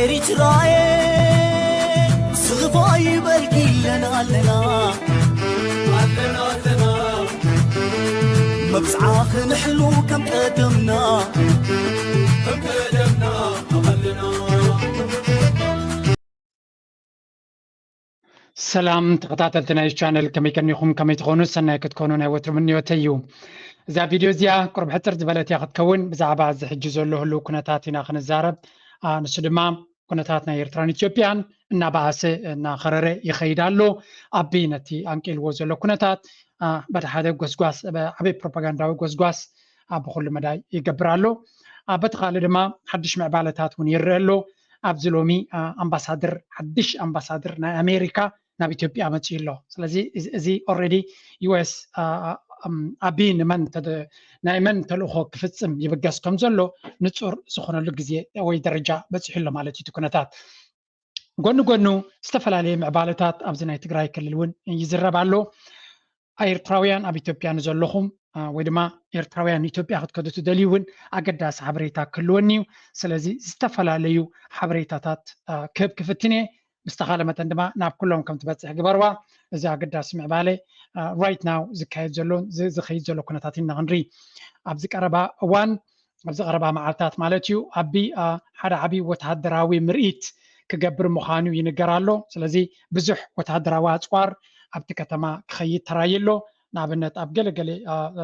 ኤሪትራዬ ስፋይ በልኪለና ኣለና መብፅዓኽ ንሕሉ ከም ቀደምና ኣለና ሰላም ተኸታተልቲ ናይ ቻነል ከመይ ከኒኹም ከመይ ትኾኑ ሰናይ ክትኮኑ ናይ ወትሪ ምንዮተ እዩ እዛ ቪድዮ እዚኣ ቁርብ ሕፅር ዝበለት እያ ክትከውን ብዛዕባ ዝሕጂ ዘሎ ህሉ ኩነታት ኢና ክንዛረብ ንሱ ድማ ኩነታት ናይ ኤርትራን ኢትዮጵያን እናባእሰ እናኸረረ ይኸይድ ኣሎ ኣቢ ነቲ ኣንቂልዎ ዘሎ ኩነታት በቲ ሓደ ጎስጓስ ዓበይ ፕሮፓጋንዳዊ ጎስጓስ ብኩሉ መዳይ ይገብር ኣሎ በቲ ካልእ ድማ ሓድሽ ምዕባለታት እውን ይርአ ኣሎ ኣብዚ ሎሚ ኣምባሳደር ሓድሽ ኣምባሳደር ናይ ኣሜሪካ ናብ ኢትዮጵያ መፅኡ ኣሎ ስለዚ እዚ ኦልሬዲ ዩኤስ ኣቢ ናይ መን ተልእኮ ክፍፅም ይብገስ ከም ዘሎ ንፁር ዝኾነሉ ግዜ ወይ ደረጃ በፂሑ ኣሎ ማለት እዩ ኩነታት ጎኑ ጎኑ ዝተፈላለየ ምዕባለታት ኣብዚ ናይ ትግራይ ክልል እውን ይዝረብ ኣሎ ኤርትራውያን ኣብ ኢትዮጵያ ንዘለኹም ወይ ድማ ኤርትራውያን ኢትዮጵያ ክትከዱ ትደልዩ እውን ኣገዳሲ ሓበሬታ ክህልወኒ እዩ ስለዚ ዝተፈላለዩ ሓበሬታታት ክህብ ክፍትን እየ ብዝተኻለ መጠን ድማ ናብ ኩሎም ከም ትበፅሕ ግበርዋ እዚ ኣገዳሲ ምዕባለ ራይት ናው ዝካየድ ዘሎን ዝኸይድ ዘሎ ኩነታት ኢና ክንርኢ ኣብዚ ቀረባ እዋን ኣብዚ ቀረባ መዓልታት ማለት እዩ ኣቢ ሓደ ዓብይ ወተሃደራዊ ምርኢት ክገብር ምዃኑ ይንገር ኣሎ ስለዚ ብዙሕ ወተሃደራዊ ኣፅዋር ኣብቲ ከተማ ክኸይድ ተራእዩ ኣሎ ንኣብነት ኣብ ገለገለ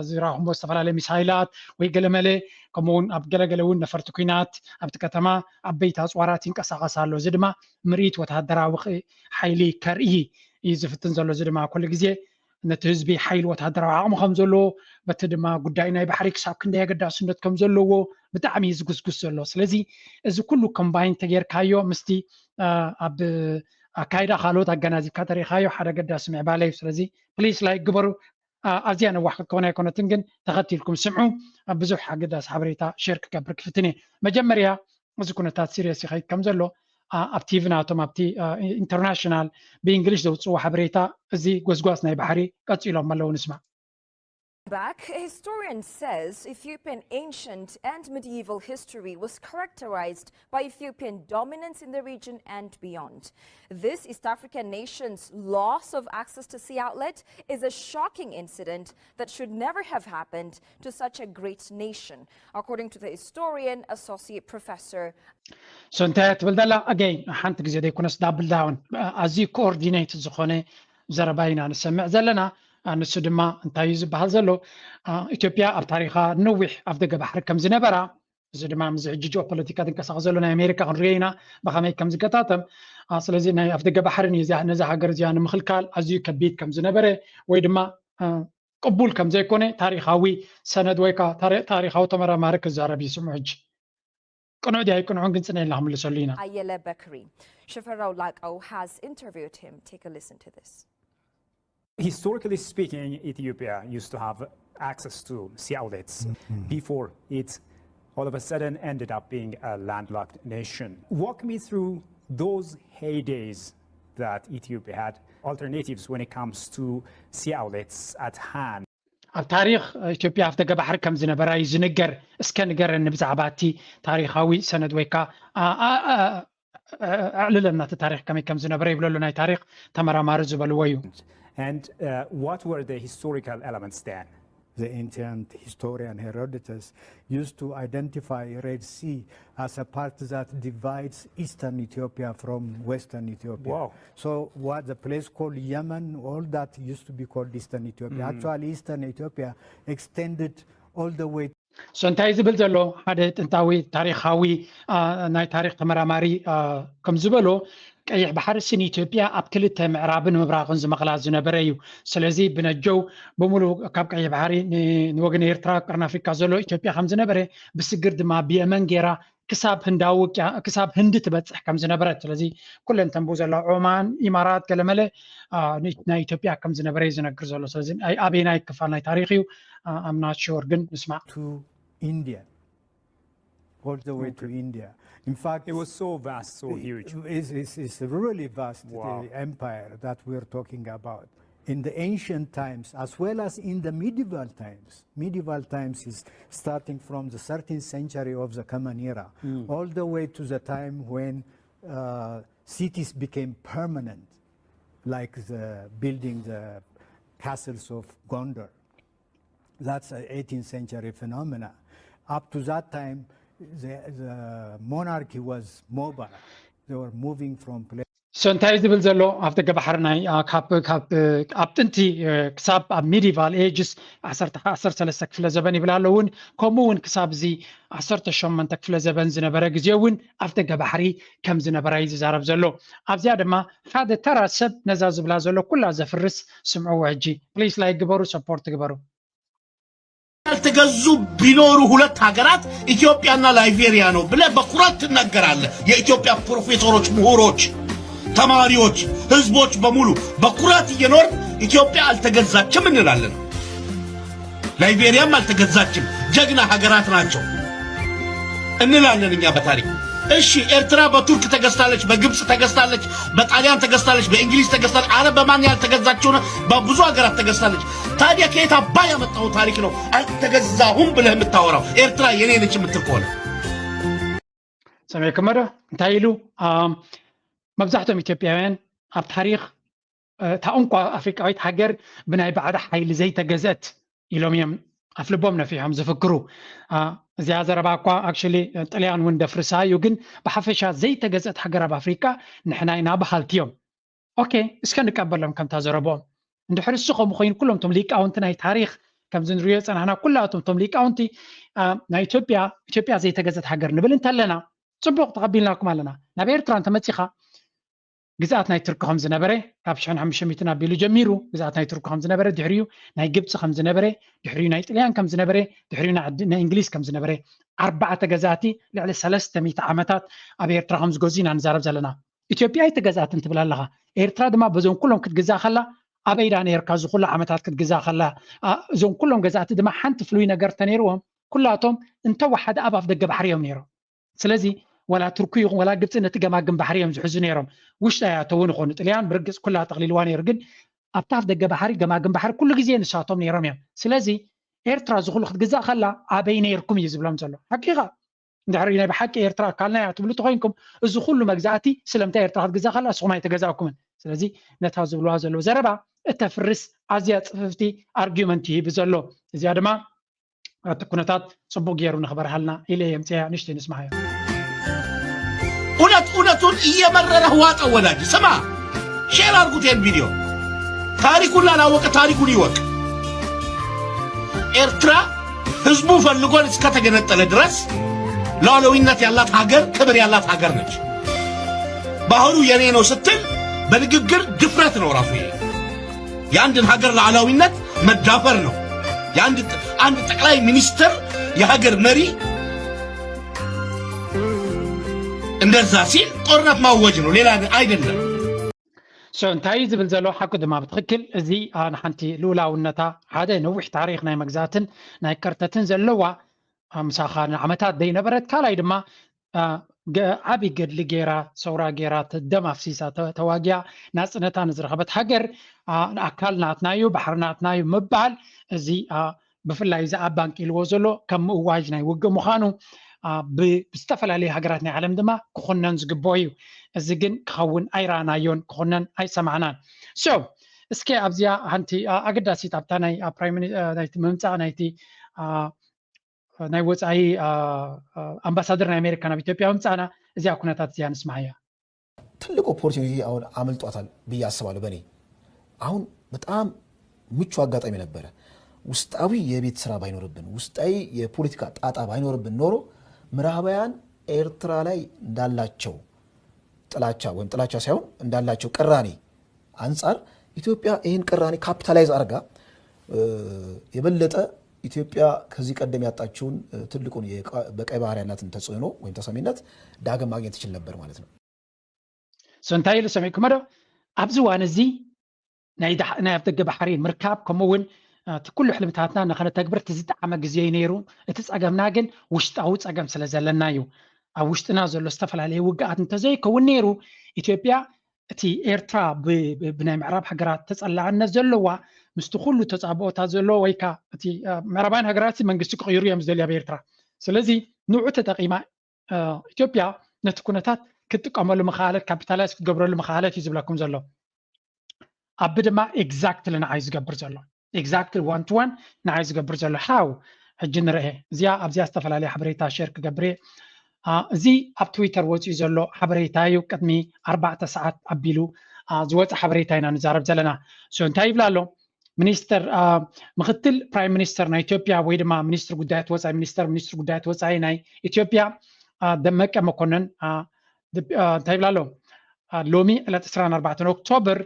ዝራኽቦ ዝተፈላለዩ ሚሳይላት ወይ ገለመለ ከምኡውን ኣብ ገለገለ እውን ነፈርቲ ኩናት ኣብቲ ከተማ ዓበይቲ ኣፅዋራት ይንቀሳቐስ ኣሎ እዚ ድማ ምርኢት ወተሃደራዊ ሓይሊ ከርኢ እዩ ዝፍትን ዘሎ እዚ ድማ ኩሉ ግዜ ነቲ ህዝቢ ሓይሊ ወተሃደራዊ ዓቕሚ ከም ዘለዎ በቲ ድማ ጉዳይ ናይ ባሕሪ ክሳብ ክንደይ ኣገዳስነት ከም ዘለዎ ብጣዕሚ እዩ ዝጉስጉስ ዘሎ ስለዚ እዚ ኩሉ ኮምባይን ተጌርካዮ ምስቲ ኣብ ኣካይዳ ካልኦት ኣገናዚብካ ተሪእኻዮ ሓደ ኣገዳሲ ምዕባለ እዩ ስለዚ ፕሊስ ላይ ግበሩ ኣዝያ ነዋሕ ክትከውን ኣይኮነትን ግን ተኸቲልኩም ስምዑ ብዙሕ ኣገዳሲ ሓበሬታ ሼር ክገብር ክፍትን እየ መጀመርያ እዚ ኩነታት ሲሪየስ ይኸይድ ከም ዘሎ ኣብ ቲቪ ናቶም ኣብቲ ኢንተርናሽናል ብእንግሊሽ ዘውፅዎ ሓበሬታ እዚ ጎስጓስ ናይ ባሕሪ ቀፂሎም ኣለዉ ንስማዕ Back, a historian says Ethiopian ancient and medieval history was characterized by Ethiopian dominance in the region and beyond. This East African nation's loss of access to sea outlet is a shocking incident that should never have happened to such a great nation, according to the historian, Associate Professor. So እንታይ ትብል ዘላ again ሓንቲ ግዜ ዘይኮነስ ዳብል ዳውን ኣዝዩ ኮኦርዲኔት ዝኾነ ዘረባ ኢና ንሰምዕ ዘለና ንሱ ድማ እንታይ እዩ ዝበሃል ዘሎ ኢትዮጵያ ኣብ ታሪኻ ነዊሕ ኣፍ ደገ ባሕሪ ከም ዝነበራ እዚ ድማ ምስ ሕጂ ጂኦፖለቲካ ትንቀሳቐስ ዘሎ ናይ ኣሜሪካ ክንሪኦ ኢና ብኸመይ ከም ዝገጣጠም ስለዚ ናይ ኣፍ ደገ ባሕሪ ነዛ ሃገር እዚኣ ንምኽልካል ኣዝዩ ከቢድ ከም ዝነበረ ወይ ድማ ቅቡል ከም ዘይኮነ ታሪኻዊ ሰነድ ወይ ከዓ ታሪኻዊ ተመራማሪ ክዛረብ ይስምዑ ሕጂ ቅኑዕ ዲ ኣይቅኑዑን ግን ፅነ ኢልና ክምልሰሉ ኢና Ayele Bakri. Shifarao Lakau has interviewed him. Take a listen to this. Historically speaking, Ethiopia used to have access to sea outlets before it all of a sudden ended up being a landlocked nation. Walk me through those heydays that Ethiopia had alternatives when it comes to sea outlets at hand. ኣብ ታሪክ ኢትዮጵያ ኣብ ደገ ባሕሪ ከም ዝነበራ እዩ ዝንገር እስከ ንገረኒ ብዛዕባ እቲ ታሪኻዊ ሰነድ ወይ ከዓ ኣዕልለና እቲ ታሪክ ከመይ ከም ዝነበረ ይብለሉ ናይ ታሪክ ተመራማሪ ዝበልዎ እዩ And what were the historical elements then? The ancient historian Herodotus used to identify Red Sea as a part that divides eastern Ethiopia from western Ethiopia. Wow. So what the place called Yemen, all that used to be called eastern Ethiopia. Actually, eastern Ethiopia extended all the way. So እንታይ ዝብል ዘሎ ሓደ ጥንታዊ ታሪኻዊ ናይ ታሪክ ተመራማሪ ከም ዝበሎ ቀይሕ ባሕሪ ስን ኢትዮጵያ ኣብ ክልተ ምዕራብን ምብራቕን ዝመቕላ ዝነበረ እዩ ስለዚ ብነጀው ብምሉእ ካብ ቀይሕ ባሕሪ ንወገን ኤርትራ ቀርኒ ኣፍሪካ ዘሎ ኢትዮጵያ ከም ዝነበረ ብስግር ድማ ብየመን ጌራ ክሳብ ህንዲ ትበፅሕ ከም ዝነበረት ስለዚ ኩለን ተንብኡ ዘሎ ኦማን ኢማራት ገለመለ ናይ ኢትዮጵያ ከም ዝነበረ እዩ ዝነግር ዘሎ ስለዚ ኣበይ ናይ ክፋል ናይ ታሪክ እዩ I'm not sure ግን ንስማዕ to India, all the way to India. In fact, It was so vast, so huge. It's a really vast Wow. empire that we're talking about. In the ancient times, as well as in the medieval times. Medieval times is starting from the 13th century of the Common Era, all the way to the time when cities became permanent, like building the castles of Gondar. That's an 18th century phenomena. Up to that time, the monarchy was mobile. They were moving from place. سنتاي زبل زلو أفضل جبهرناي كاب أبتنتي كساب ميديفال إيجس عصرت لسك في الزبان بلالون كمون كساب زي عصرت الشمن تك في الزبان زنبرة جزيون أفضل جبهري كم زنبرة يزي زارب زلو أبزياد ما هذا ترى سب نزاز بلا زلو كلها زفرس سمعوا عجي بليز لايك جبرو سبورت جبرو ያልተገዙ ቢኖሩ ሁለት ሀገራት ኢትዮጵያና ላይቤሪያ ነው ብለህ በኩራት ትናገራለህ። የኢትዮጵያ ፕሮፌሰሮች፣ ምሁሮች፣ ተማሪዎች፣ ህዝቦች በሙሉ በኩራት እየኖር ኢትዮጵያ አልተገዛችም እንላለን። ላይቤሪያም አልተገዛችም፣ ጀግና ሀገራት ናቸው እንላለን እኛ በታሪክ። እሺ ኤርትራ በቱርክ ተገዝታለች፣ በግብጽ ተገዝታለች፣ በጣሊያን ተገዝታለች፣ በእንግሊዝ ተገዝታለች። አረ በማን ያልተገዛችው ነው? በብዙ ሀገራት ተገዝታለች። ታዲያ ከየት አባ ያመጣው ታሪክ ነው አልተገዛሁም ብለህ የምታወራው? ኤርትራ የኔ ነች የምትል ከሆነ سمعكم مرة انتايلو مبزحتهم إثيوبياوين أب تاريخ تأنقوا أفريقيا هاجر بناي بعد حيل زي تجزت يلوم يوم أفلبومنا فيهم زفكروا زي هذا رباقوا actually طليان وين دفرسا يوجن بحفشة زي تجزت هاجر بأفريقيا نحنا ينابه حالتيهم أوكي إسكان نقبلهم كم تزربهم عند حرس سقم مخين كلهم تمليك أونتنا تاريخ كم زنريات أنا كلها تمليك أونتي نا إثيوبيا زي تجزت هاجر نبل انت لنا صبوق تقبلنا لكم لنا نبير ترى أنت متخا جزءات ناي ترك خمس نبرة كابشان هم شميتنا بيلو جميرو جزءات ناي ترك خمس نبرة دحريو ناي جبت خمس نبرة دحريو ناي إيطاليان خمس نبرة دحريو ناي إنجليز خمس نبرة 4 جزاتي لعل 300 عامات أبي إرترا خمس جزين عن زارب زلنا إثيوبيا تجزات أنت بلا لها إرترا دما بزون كلهم كتجزا خلا أبي إيران يركزوا كل عامات كتجزا خلا زون كلهم جزات دما حنت فلوينا قرتنيروهم كلاتهم انت واحد أبا في دقة بحريهم نيرو سلازي ولا تركي ولا قبت إن تجمع جنب بحريهم زحزنيرهم وش لا يعتون خون الطليان برجس كلها تقليل وان يرجن أبتعرف دقة بحري جمع جنب بحر كل جزين شاطم نيرهم يوم سلازي إيرترا زخول خد جزاء خلا عبين يركم يزبلهم زلوا حقيقة دحرينا بحكي إيرترا قالنا يعتبروا تغينكم الزخول مجزاتي سلمت إيرترا خد جزاء خلا صومي تجزاكم سلازي نتهزبلوا زلوا زربا التفرس عزيات ففتي أرجيومنتي بزلوا زيادة ما التكونات صبوا جيرو نخبر حالنا إلى يمتى نشتي نسمعها እውነቱን እየመረረህ ዋጠው ወዳጅ ስማ ሼር አድርጉት ይሄን ቪዲዮ ታሪኩን ላላወቀ ታሪኩን ይወቅ ኤርትራ ህዝቡ ፈልጎን እስከተገነጠለ ድረስ ሉዓላዊነት ያላት ሀገር ክብር ያላት ሀገር ነች ባህሩ የኔ ነው ስትል በንግግር ድፍረት ነው ራሱ ይሄ የአንድን ሀገር ሉዓላዊነት መዳፈር ነው አንድ ጠቅላይ ሚኒስትር የሀገር መሪ እንደዛ ሲል ጦርነት ማወጅ ነው ሌላ አይደለም انتاي زبل زلو حكو دما بتخكل ازي انا حنتي لولاونتا هذا نوح تاريخ ناي مغزاتن ناي كرتتن زلوا مساخان عمتات دي نبرت كالاي دما عبي قد لجيرا سورا جيرات دم افسيسا تواجع ناسنتا نزرخبت حجر اكلناتنايو بحرناتنايو مبال ازي بفلاي اذا بانك الوزلو كم واجناي وق مخانو بستفل عليه هجراتنا عالم دما كخنن زقبويو الزجن كون ايرانايون كخنن اي سمعنان اسكي ابزيا هانتي اقداسي تابتاناي برايم نايت ممصا نايتي ناي وصاي امباسادر ناي امريكا نا ኢትዮጵያ መምጻና እዚያ ኩነታት ዚያን ስማያ ትልቅ ኦፖርቹኒቲ አሁን አመልጧታል ብዬ አስባለሁ በኔ አሁን በጣም ምቹ አጋጣሚ ነበረ ውስጣዊ የቤት ስራ ባይኖርብን ውስጣዊ የፖለቲካ ጣጣ ባይኖርብን ኖሮ ምዕራባውያን ኤርትራ ላይ እንዳላቸው ጥላቻ ሳይሆን እንዳላቸው ቅራኔ አንፃር ኢትዮጵያ ይሄን ቅራኔ ካፒታላይዝ አርጋ የበለጠ ኢትዮጵያ ከዚህ ቀደም ያጣችውን ትልቁን በቀይ ባህር ያላትን ተጽዕኖ ወይም ተሰሚነት ዳግም ማግኘት ይችል ነበር ማለት ነው ሰንታይ ለሰሚኩ መዶ አብዚ ዋነዚ ናይ አፍደገ ባህሪን ምርካብ ከመውን كل حلمتاتنا نخنا تكبر تزدعم جزيين يرو تتصقمنا جن وشتاو تصقم سلازلنا يو أو وشتنا زلوا استفل عليه وقعت انتزاي كونيرو إثيوبيا تي إيرترا بناي معراب حجرات تسأل عنا زلوا مستخلوا تصابوا تزلوا ويكا تي معربان حجرات من قصة غيرية مزدلية بإيرترا سلازي نوع تقييم إثيوبيا نتكونتات ክትጥቀመሉ መኻለት ካፒታላይዝ ክትገብረሉ መኻለት እዩ ዝብለኩም ዘሎ ኣብ ድማ ኤግዛክትሊ ንዓይ ዝገብር ዘሎ ኤግዛክትሊ ዋን ቱ ዋን ንዓይ ዝገብር ዘሎ ሓው ሕጂ ንርአ እዚኣ ኣብዚኣ ዝተፈላለየ ሓበሬታ ሼር ክገብር እዚ ኣብ ትዊተር ወፂኡ ዘሎ ሓበሬታ እዩ ቅድሚ 4 ሰዓት ኣቢሉ ዝወፀ ሓበሬታ ኢና ንዛረብ ዘለና እንታይ ይብላ ኣሎ ሚኒስተር ምክትል ፕራይም ሚኒስተር ናይ ኢትዮጵያ ወይ ድማ ሚኒስትር ጉዳያት ወፃኢ ሚኒስተር ጉዳያት ወፃኢ ናይ ኢትዮጵያ ደመቀ መኮነን እንታይ ይብላ ኣሎ ሎሚ ዕለት 24 ኦክቶበር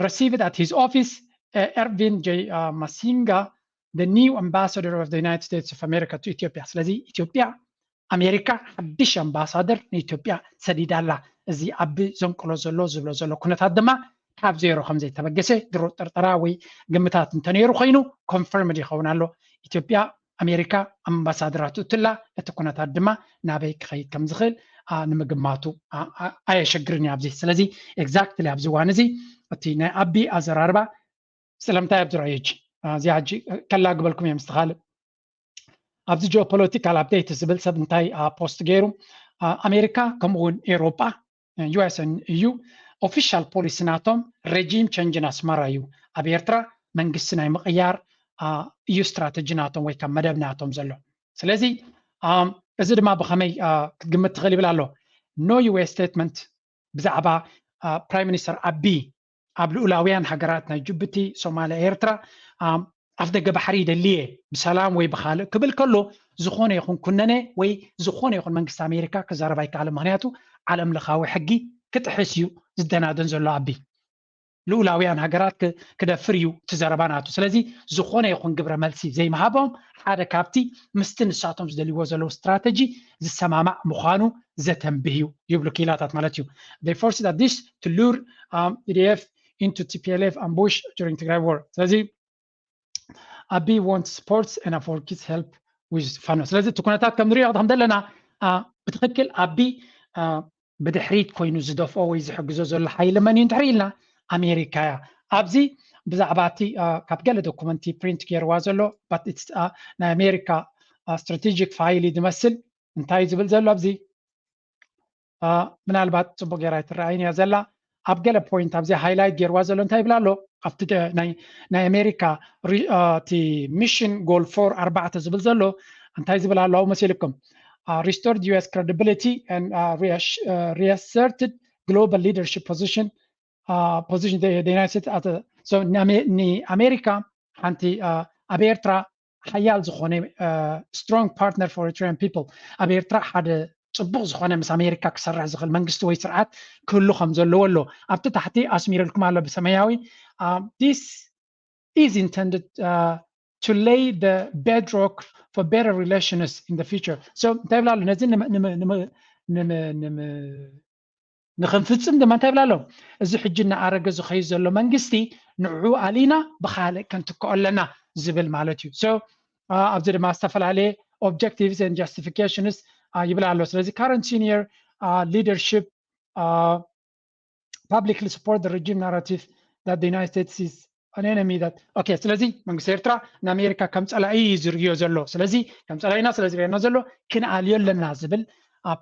received at his office Ervin J. Masinga, the new ambassador of the United States of America to Ethiopia. ስለዚህ ኢትዮጵያ ኣሜሪካ ሓድሽ ኣምባሳደር ንኢትዮጵያ ሰዲዳላ እዚ ኣብ ዘንቅሎ ዘሎ ዝብሎ ዘሎ ኩነታት ድማ ካብ ዜሮ ከም ዘይተበገሰ ድሮ ጥርጥራ ወይ ግምታት እንተነይሩ ኮይኑ ኮንፈርምድ ይኸውን ኣሎ ኢትዮጵያ ኣሜሪካ ኣምባሳደራቱ ትላ እቲ ኩነታት ድማ ናበይ ክኸይድ ከም ዝኽእል ንምግማቱ ኣየሸግርን ኣብዚ ስለዚ ኤግዛክትሊ ኣብዚ ዋን እዚ እቲ ናይ ኣቢ ኣዘራርባ ስለምታይ ኣብ ዝረአዩ እዚ ሕጂ ከላግበልኩም እዮም ዝተኻልእ ኣብዚ ጂኦፖለቲካል ኣፕዴት ዝብል ሰብ እንታይ ፖስት ገይሩ ኣሜሪካ ከምኡውን ኤሮጳ ዩኤስን እዩ ኦፊሻል ፖሊሲ ናቶም ሬጂም ቸንጅን ኣስመራ እዩ ኣብ ኤርትራ መንግስቲ ናይ ምቕያር እዩ ስትራቴጂ ናቶም ወይ ካብ መደብ ናቶም ዘሎ ስለዚ እዚ ድማ ብኸመይ ክትግምት ትኽእል ይብል ኣሎ ኖ ዩኤስ ስቴትመንት ብዛዕባ ፕራይም ሚኒስተር ኣቢ ኣብ ልኡላውያን ሃገራት ናይ ጅቡቲ ሶማልያ ኤርትራ ኣፍ ደገ ባሕሪ ደልየ ብሰላም ወይ ብኻልእ ክብል ከሎ ዝኾነ ይኹን ኩነነ ወይ ዝኾነ ይኹን መንግስቲ ኣሜሪካ ክዛረባ ይከኣል ምክንያቱ ዓለም ለኻዊ ሕጊ ክጥሕስ እዩ ዝደናደን ዘሎ ኣቢ ልኡላውያን ሃገራት ክደፍር እዩ ትዘረባ ናቱ ስለዚ ዝኾነ ይኹን ግብረ መልሲ ዘይመሃቦም ሓደ ካብቲ ምስቲ ንሳቶም ዝደልይዎ ዘለዉ ስትራቴጂ ዝሰማማዕ ምዃኑ ዘተንብህ እዩ ይብሉ ኪላታት ማለት እዩ they forced at this to lure EDF into TPLF ambush during Tigray war ስለዚ ኣቢ wants supports and advocates help with fano ስለዚ እቲ ኩነታት ከም ንሪኦ ከም ዘለና ብትክክል ኣቢ ብድሕሪት ኮይኑ ዝደፍኦ ወይ ዝሕግዞ ዘሎ ሓይሊ መን እዩ እንድሕሪ ኢልና ኣሜሪካ እያ ኣብዚ ብዛዕባ እቲ ካብ ገለ ዶኩመንቲ ፕሪንት ገይርዋ ዘሎ ናይ ኣሜሪካ ስትራቴጂክ ፋይል ዝመስል እንታይ ዝብል ዘሎ ኣብዚ ምናልባት ፅቡቅ ጌራ ትረኣይን እያ ዘላ ኣብ ገለ ፖይንት ኣብዚ ሃይላይት ገይርዋ ዘሎ እንታይ ይብላ ኣሎ ኣብቲ ናይ ኣሜሪካ እቲ ሚሽን ጎል 4 ዝብል ዘሎ እንታይ ዝብል ኣሎ ኣብኡ መሲልኩም restored US credibility and reasserted global leadership position the United States at so ni America anti ኣብ ኤርትራ ሓያል ዝኾነ strong partner for Eritrean people ኣብ ኤርትራ ሓደ ጽቡቕ ዝኾነ ምስ ኣሜሪካ ክሰርሕ ዝኽእል መንግስቲ ወይ ስርዓት ክህሉ ከም ዘለዎ ኣሎ ኣብቲ ታሕቲ ኣስሚረልኩም ኣሎ ብሰማያዊ this is intended to lay the bedrock for better relations in the future so እንታይ ይብላ ኣሎ ነዚ ንኽንፍፅም ድማ እንታይ ይብላ ኣሎ እዚ ሕጂ እናኣረገ ዝኸይድ ዘሎ መንግስቲ ንዕኡ ኣሊና ብኻልእ ክንትክኦ ኣለና ዝብል ማለት እዩ so ኣብዚ ድማ ዝተፈላለየ objectives and justifications ይብላ ኣሎ ስለዚ current senior leadership publicly support the regime narrative that the United States is an enemy that okay ስለዚ መንግስቲ ኤርትራ ንኣሜሪካ ከም ፀላኢ ዝርዮ ዘሎ ስለዚ ከም ፀላኢና ስለዚ ሪአና ዘሎ ክንኣልዮ ኣለና ዝብል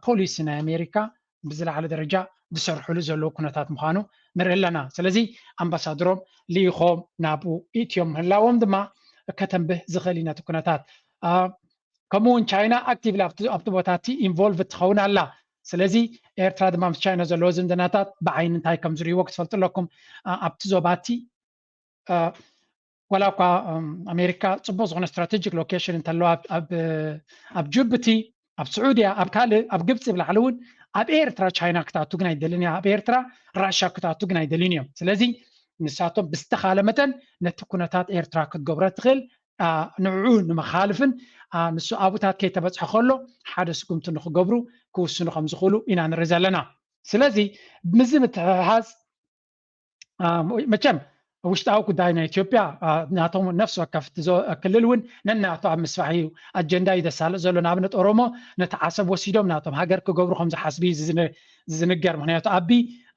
ፖሊሲ ናይ ኣሜሪካ ብዝለዓለ ደረጃ ዝሰርሕሉ ዘለዉ ኩነታት ምዃኑ ንርኢ ኣለና ስለዚ ኣምባሳደሮም ልኢኾም ናብኡ ኢትዮም ምህላዎም ድማ ከተንብህ ዝኽእል ኢና እቲ ኩነታት ከምኡውን ቻይና ኣክቲቭሊ ኣብቲ ቦታቲ ኢንቮልቭ ትኸውን ኣላ ስለዚ ኤርትራ ድማ ምስ ቻይና ዘለዎ ዝምድናታት ብዓይኒ እንታይ ከም ዝርይዎ ክትፈልጡ ኣለኩም ኣብቲ ዞባቲ ወላ እኳ ኣሜሪካ ፅቡቅ ዝኾነ ስትራቴጂክ ሎኬሽን እንተለዋ ኣብ ጅቡቲ ኣብ ስዑድያ ኣብ ካልእ ኣብ ግብፂ ብላዕሊ እውን ኣብ ኤርትራ ቻይና ክታቱ ግን ኣይደልን እያ ኣብ ኤርትራ ራሻ ክታቱ ግን ኣይደልን እዮም ስለዚ ንሳቶም ብዝተኻለ መጠን ነቲ ኩነታት ኤርትራ ክትገብሮ ትኽእል ንዕኡ ንመኻልፍን ንሱ ኣብኡታት ከይተበፅሖ ከሎ ሓደ ስጉምቲ ንክገብሩ ክውስኑ ከም ዝኽእሉ ኢና ንርኢ ዘለና ስለዚ ምዚ ምትሕሓዝ መቸም ውሽጣዊ ጉዳይ ናይ ኢትዮጵያ ናቶም ነፍሲ ወከፍ ክልል እውን ነናቶ ኣብ ምስፋሕ እዩ ኣጀንዳ እዩ ዘሳልጥ ዘሎ ንኣብነት ኦሮሞ ነቲ ዓሰብ ወሲዶም ናቶም ሃገር ክገብሩ ከም ዝሓስቡ እዩ ዝንገር ምክንያቱ ኣቢ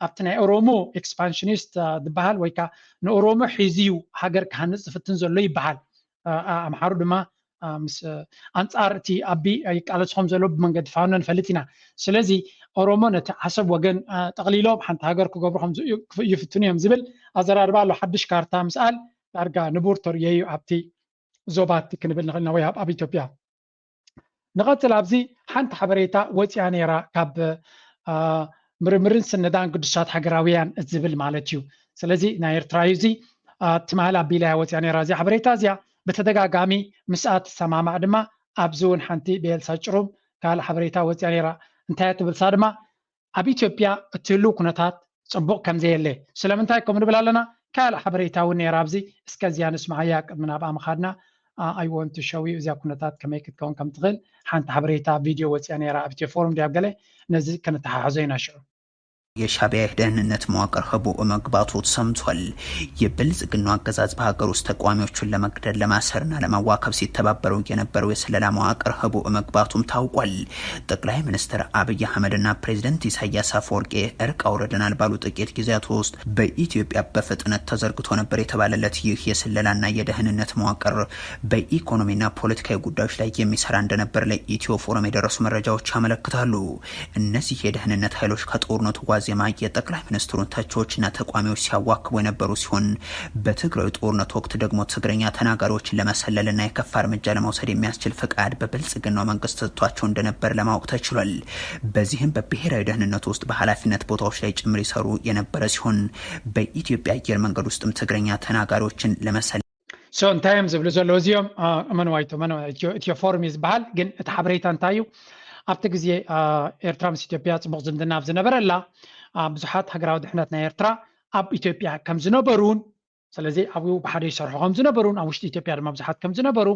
ኣብቲ ናይ ኦሮሞ ኤክስፓንሽኒስት ዝበሃል ወይ ከዓ ንኦሮሞ ሒዝዩ ሃገር ክሃንፅ ዝፍትን ዘሎ ይበሃል ኣምሓሩ ድማ ምስ ኣንጻር እቲ ኣቢ ይቃለስኩም ዘሎ ብመንገዲ ፋኖ ንፈልጥና ስለዚ ኦሮሞ ነቲ ሓሰብ ወገን ጠቕሊሎም ሓንቲ ሃገር ክገብሩ ከም ይፍትኑ እዮም ዝብል ኣዘራርባ ኣሎ ሓድሽ ካርታ ምስኣል ዳርጋ ንቡር ተርየዩ ኣብቲ ዞባት ክንብል ንኽእልና ወይ ኣብ ኢትዮጵያ ንቐፅል ኣብዚ ሓንቲ ሓበሬታ ወፂያ ነይራ ካብ ምርምርን ስነዳን ቅዱሳት ሃገራውያን ዝብል ማለት እዩ ስለዚ ናይ ኤርትራ እዚ ትማል ኣቢላ ወፂያ ነይራ እዚኣ ሓበሬታ እዚኣ በተደጋጋሚ ምስኣት ሰማማዕ ድማ ኣብዚ እውን ሓንቲ ቤልሳ ጭሩም ካልእ ሓበሬታ ወፂያ ነይራ እንታይ ትብልሳ ድማ ኣብ ኢትዮጵያ እትህልው ኩነታት ፅቡቅ ከም ዘየለ ስለምንታይ ከም ንብል ኣለና ካልእ ሓበሬታ እውን ነይራ ኣብዚ እስከዚያ ንስማዓያ ቅድሚ ናብኣ ምኻድና I want to show you እዚኣ ኩነታት ከመይ ክትከውን ከም ትኽእል ሓንቲ ሓበሬታ ቪድዮ ወፂያ ነይራ ኣብ ኢትዮ ፎረም ዲያብ ገለ ነዚ ከነተሓሕዞ ኢና ሽዑ የሻዕቢያ የደህንነት መዋቅር ህቡዕ መግባቱ ተሰምቷል። የብልጽግናው አገዛዝ በሀገር ውስጥ ተቃዋሚዎቹን ለመግደል ለማሰርና ለማዋከብ ሲተባበሩ የነበረው የስለላ መዋቅር ህቡዕ መግባቱም ታውቋል። ጠቅላይ ሚኒስትር አብይ አህመድና ፕሬዝዳንት ኢሳያስ አፈወርቂ እርቅ አውርደናል ባሉ ጥቂት ጊዜያት ውስጥ በኢትዮጵያ በፍጥነት ተዘርግቶ ነበር የተባለለት ይህ የስለላና የደህንነት መዋቅር በኢኮኖሚና ፖለቲካዊ ጉዳዮች ላይ የሚሰራ እንደነበር ለኢትዮ ፎረም የደረሱ መረጃዎች ያመለክታሉ። እነዚህ የደህንነት ኃይሎች ከጦርነቱ ዜማ የጠቅላይ ሚኒስትሩን ተቺዎችና ተቋሚዎች ሲያዋክቡ የነበሩ ሲሆን በትግራይ ጦርነት ወቅት ደግሞ ትግረኛ ተናጋሪዎችን ለመሰለልና የከፋ እርምጃ ለመውሰድ የሚያስችል ፍቃድ በብልጽግናው መንግስት ተሰጥቷቸው እንደነበር ለማወቅ ተችሏል። በዚህም በብሔራዊ ደህንነት ውስጥ በኃላፊነት ቦታዎች ላይ ጭምር ይሰሩ የነበረ ሲሆን በኢትዮጵያ አየር መንገድ ውስጥም ትግረኛ ተናጋሪዎችን ለመሰለ እንታይ ዝብሉ ዘሎ እዚኦም መንዋይቶ ኢትዮ ፎረም ይዝበሃል ግን እቲ ሓበሬታ እንታይ እዩ ኣብቲ ግዜ ኤርትራ ምስ ኢትዮጵያ ፅቡቅ ዝምድና ኣብ ዝነበረላ ብዙሓት ሃገራዊ ድሕነት ናይ ኤርትራ ኣብ ኢትዮጵያ ከም ዝነበሩን ስለዚ ኣብኡ ብሓደ ይሰርሑ ከም ዝነበሩን ኣብ ውሽጢ ኢትዮጵያ ድማ ብዙሓት ከም ዝነበሩ